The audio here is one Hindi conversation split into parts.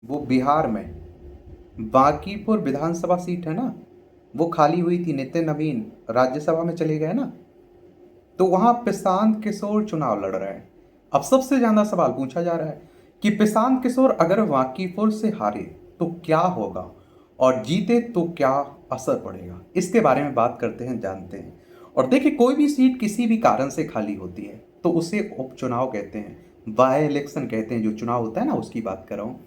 वो बिहार में बांकीपुर विधानसभा सीट है ना, वो खाली हुई थी। नितिन नवीन राज्यसभा में चले गए ना, तो वहां प्रशांत किशोर चुनाव लड़ रहे हैं। अब सबसे ज्यादा सवाल पूछा जा रहा है कि प्रशांत किशोर अगर बांकीपुर से हारे तो क्या होगा, और जीते तो क्या असर पड़ेगा। इसके बारे में बात करते हैं, जानते हैं। और देखिए, कोई भी सीट किसी भी कारण से खाली होती है तो उसे उपचुनाव कहते हैं, बाय इलेक्शन कहते हैं। जो चुनाव होता है ना, उसकी बात कर रहा हूँ।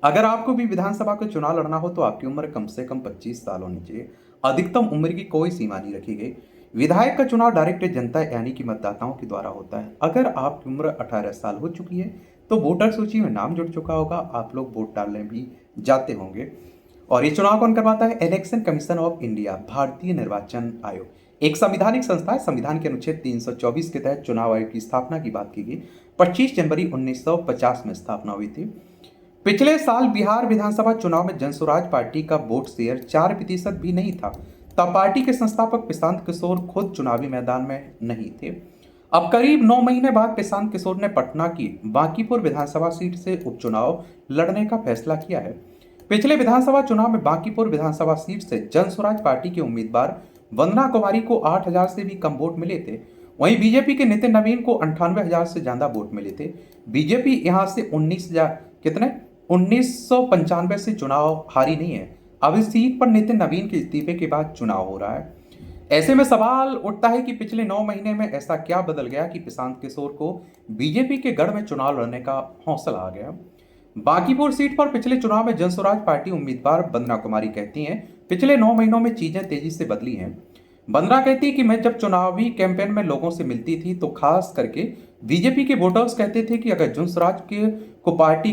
अगर आपको भी विधानसभा का चुनाव लड़ना हो तो आपकी उम्र कम से कम 25 साल होनी चाहिए। अधिकतम उम्र की कोई सीमा नहीं रखी गई। विधायक का चुनाव डायरेक्ट जनता यानी कि मतदाताओं के द्वारा होता है। अगर आपकी उम्र 18 साल हो चुकी है तो वोटर सूची में नाम जुड़ चुका होगा, आप लोग वोट डालने भी जाते होंगे। और ये चुनाव कौन करवाता है? इलेक्शन कमीशन ऑफ इंडिया, भारतीय निर्वाचन आयोग, एक संवैधानिक संस्था है। संविधान के अनुच्छेद 324 के तहत चुनाव आयोग की स्थापना की बात की गई। 25 जनवरी 1950 में स्थापना हुई थी। पिछले साल बिहार विधानसभा चुनाव में जनसुराज पार्टी का वोट शेयर 4% भी नहीं था। तब पार्टी के संस्थापक प्रशांत किशोर खुद चुनावी मैदान में नहीं थे। अब करीब 9 महीने बाद प्रशांत किशोर ने पटना की बांकीपुर विधानसभा सीट से उपचुनाव लड़ने का फैसला किया है। पिछले विधानसभा चुनाव में बांकीपुर विधानसभा सीट से जनसुराज पार्टी के उम्मीदवार वंदना कुमारी को 8,000 से भी कम वोट मिले थे। वहीं बीजेपी के नितिन नवीन को 98,000 से ज्यादा वोट मिले थे। बीजेपी यहां से 19,000 कितने 1995 से चुनाव हारी नहीं है। अब इस सीट पर नितिन नवीन के इस्तीफे के बाद चुनाव हो रहा है। ऐसे में सवाल उठता है कि पिछले 9 महीने में ऐसा क्या बदल गया कि प्रशांत किशोर को बीजेपी के गढ़ में चुनाव लड़ने का हौसला आ गया। बांकीपुर सीट पर पिछले चुनाव में जनसुराज पार्टी उम्मीदवार वंदना कुमारी कहती हैं, पिछले 9 महीनों में चीजें तेजी से बदली हैं। वंदना कहती है कि मैं जब चुनावी कैंपेन में लोगों से मिलती थी तो खास करके बीजेपी के वोटर्स कहते थे कि अगर जनसुराज के को पार्टी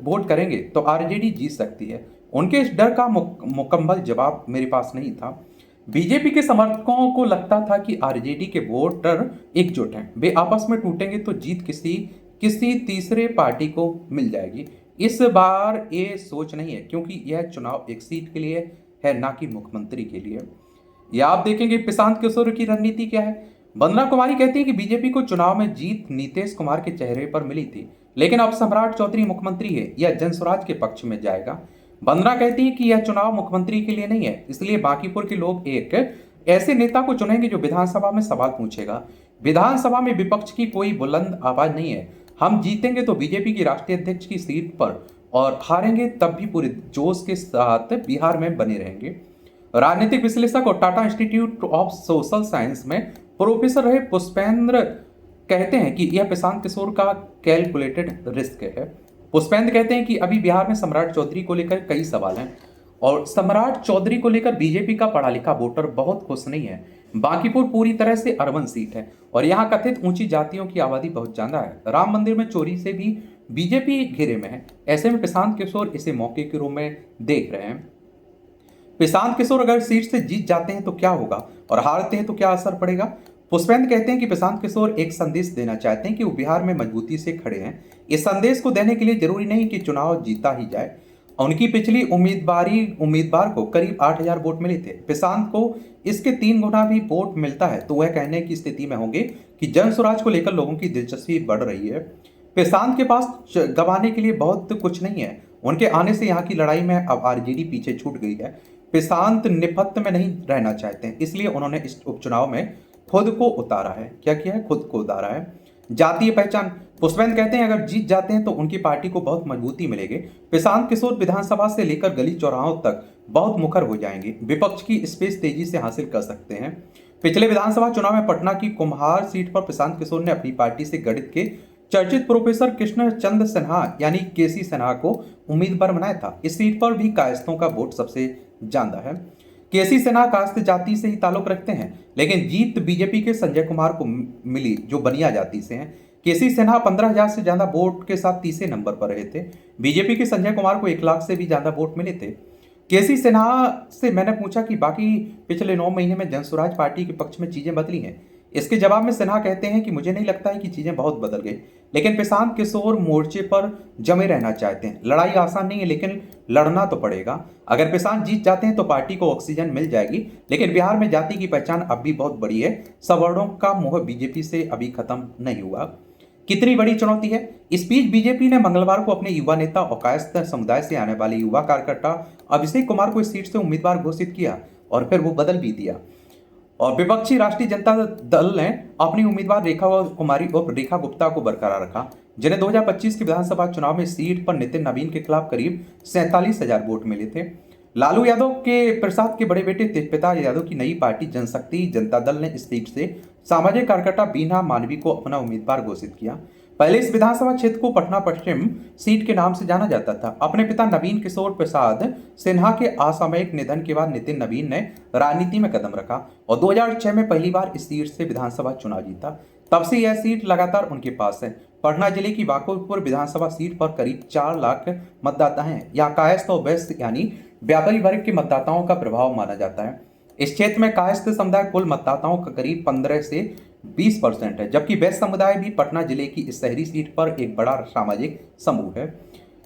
वोट करेंगे तो आरजेडी जीत सकती है। उनके इस डर का मुकम्मल जवाब मेरे पास नहीं था। बीजेपी के समर्थकों को लगता था कि आरजेडी के वोटर एकजुट हैं, वे आपस में टूटेंगे तो जीत किसी किसी तीसरे पार्टी को मिल जाएगी। इस बार ये सोच नहीं है, क्योंकि यह चुनाव एक सीट के लिए है, ना कि मुख्यमंत्री के लिए। या आप देखेंगे प्रशांत किशोर की रणनीति क्या है। वंदना कुमारी कहती है कि बीजेपी को चुनाव में जीत नीतीश कुमार के चेहरे पर मिली थी, लेकिन अब सम्राट चौधरी मुख्यमंत्री है, यह जनसुराज के पक्ष में जाएगा। वंदना कहती है कि यह चुनाव मुख्यमंत्री के लिए नहीं है, इसलिए बांकीपुर के लोग एक ऐसे नेता को चुनेंगे जो विधानसभा में सवाल पूछेगा। विधानसभा में विपक्ष की कोई बुलंद आवाज नहीं है। हम जीतेंगे तो बीजेपी की राष्ट्रीय अध्यक्ष की सीट पर, और हारेंगे तब भी पूरे जोश के साथ बिहार में बने रहेंगे। राजनीतिक विश्लेषक और Tata institute of social science में प्रोफेसर रहे पुष्पेंद्र कहते हैं कि यह प्रशांत किशोर का कैलकुलेटेड रिस्क है। पुष्पेंद्र कहते हैं कि अभी बिहार में सम्राट चौधरी को लेकर कई सवाल हैं, और सम्राट चौधरी को लेकर बीजेपी का पढ़ा लिखा वोटर बहुत खुश नहीं है। बांकीपुर पूरी तरह से अर्बन सीट है और यहाँ कथित ऊंची जातियों की आबादी बहुत ज्यादा है। राम मंदिर में चोरी से भी बीजेपी घेरे में है। ऐसे में प्रशांत किशोर इसे मौके के रूप में देख रहे हैं। प्रशांत किशोर अगर सीट से जीत जाते हैं तो क्या होगा, और हारते हैं तो क्या असर पड़ेगा। पुष्पेंद्र कहते हैं कि प्रशांत किशोर एक संदेश देना चाहते हैं कि वो बिहार में मजबूती से खड़े हैं। इस संदेश को देने के लिए जरूरी नहीं कि चुनाव जीता ही जाए। उनकी पिछली उम्मीदवार को करीब 8,000 वोट मिले थे। प्रशांत को इसके 3 गुना भी वोट मिलता है तो वह कहने की स्थिति में होंगे कि जनसुराज को लेकर लोगों की दिलचस्पी बढ़ रही है। प्रशांत के पास गंवाने के लिए बहुत कुछ नहीं है। उनके आने से यहाँ की लड़ाई में अब आरजेडी पीछे छूट गई है। प्रशांत निपत्त में नहीं रहना चाहते हैं, इसलिए उन्होंने इस उपचुनाव में खुद को उतारा है। क्या किया है? खुद को उतारा है। जातीय पहचान, पुष्पेंद्र कहते हैं अगर जीत जाते हैं तो उनकी पार्टी को बहुत मजबूती मिलेगी। प्रशांत किशोर विधानसभा से लेकर गली चौराहों तक बहुत मुखर हो जाएंगे, विपक्ष की स्पेस तेजी से हासिल कर सकते हैं। पिछले विधानसभा चुनाव में पटना की कुम्हार सीट पर प्रशांत किशोर ने अपनी पार्टी से गणित के चर्चित प्रोफेसर कृष्ण चंद्र सिन्हा यानी केसी सिन्हा को उम्मीदवार बनाया था। इस सीट पर भी कायस्थों का वोट सबसे ज्यादा है। केसी सिन्हा कास्त जाति से ही ताल्लुक रखते हैं, लेकिन जीत बीजेपी के संजय कुमार को मिली जो बनिया जाति से हैं। केसी सिन्हा 15,000 से ज्यादा वोट के साथ तीसरे नंबर पर रहे थे। बीजेपी के संजय कुमार को 1 लाख से भी ज्यादा वोट मिले थे। केसी सिन्हा से मैंने पूछा कि बाकी पिछले 9 महीने में जनसुराज पार्टी के पक्ष में चीजें बदली हैं। इसके जवाब में सिन्हा कहते हैं कि मुझे नहीं लगता है कि चीजें बहुत बदल गई, लेकिन प्रशांत किशोर मोर्चे पर जमे रहना चाहते हैं। लड़ाई आसान नहीं है, लेकिन लड़ना तो पड़ेगा। अगर प्रशांत जीत जाते हैं तो पार्टी को ऑक्सीजन मिल जाएगी, लेकिन बिहार में जाति की पहचान अब भी बहुत बड़ी है। सवर्णों का मोह बीजेपी से अभी खत्म नहीं हुआ। कितनी बड़ी चुनौती है। इस बीच बीजेपी ने मंगलवार को अपने युवा नेता और कायस्थ समुदाय से आने वाले युवा कार्यकर्ता अभिषेक कुमार को इस सीट से उम्मीदवार घोषित किया और फिर वो बदल भी दिया। और विपक्षी राष्ट्रीय जनता दल ने अपनी उम्मीदवार रेखा कुमारी और रेखा गुप्ता को बरकरार रखा, जिन्हें 2025 के विधानसभा चुनाव में सीट पर नितिन नवीन के खिलाफ करीब 47,000 वोट मिले थे। लालू यादव के प्रसाद के बड़े बेटे तेजप्रता यादव की नई पार्टी जनशक्ति जनता दल ने इस सीट से सामाजिक कार्यकर्ता बीना मानवी को अपना उम्मीदवार घोषित किया। पहले इस विधानसभा क्षेत्र को पटना पश्चिम सीट के नाम से जाना जाता था। अपने पिता नवीन किशोर प्रसाद सिन्हा के असामयिक निधन के बाद नितिन नवीन ने राजनीति में कदम रखा और 2006 में पहली बार इस सीट से विधानसभा चुनाव जीता। तब से यह सीट लगातार उनके पास है। पटना जिले की बांकीपुर विधानसभा सीट पर करीब 4 लाख मतदाता हैं। यहाँ कायस्थ और वैश्य यानी व्यापारी वर्ग के मतदाताओं का प्रभाव माना जाता है। इस क्षेत्र में कायस्थ समुदाय कुल मतदाताओं का करीब 15 से 20% है, जबकि वैश्य समुदाय भी पटना जिले की इस शहरी सीट पर एक बड़ा सामाजिक समूह है।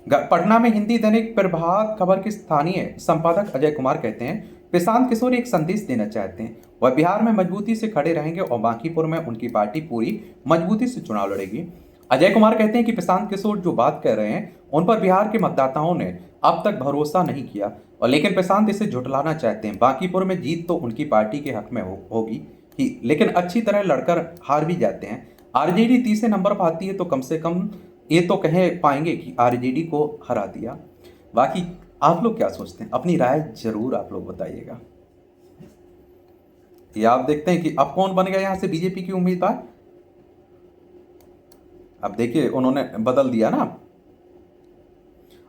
पटना में हिंदी दैनिक प्रभात खबर के स्थानीय संपादक अजय कुमार कहते हैं, प्रशांत किशोर एक संदेश देना चाहते हैं। वह बिहार में मजबूती से खड़े रहेंगे और बांकीपुर में उनकी पार्टी पूरी मजबूती से चुनाव लड़ेगी। अजय कुमार कहते हैं कि प्रशांत किशोर जो बात कह रहे हैं उन पर बिहार के मतदाताओं ने अब तक भरोसा नहीं किया और लेकिन प्रशांत इसे झुठलाना चाहते हैं। बांकीपुर में जीत तो उनकी पार्टी के हक में होगी ही, लेकिन अच्छी तरह लड़कर हार भी जाते हैं। आरजेडी तीसरे नंबर पर आती है तो कम से कम ये तो कह पाएंगे कि आरजेडी को हरा दिया। बाकी आप लोग क्या सोचते हैं, अपनी राय जरूर आप लोग बताइएगा। ये आप देखते हैं कि अब कौन बन गया यहाँ से बीजेपी की उम्मीदवार। अब देखिए उन्होंने बदल दिया ना,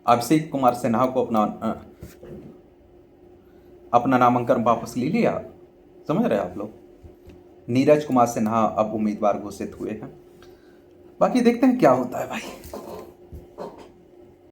अभिषेक कुमार सिन्हा को अपना नामांकन वापस ले लिया। समझ रहे आप लोग, नीरज कुमार सिन्हा अब उम्मीदवार घोषित हुए हैं। बाकी देखते हैं क्या होता है भाई।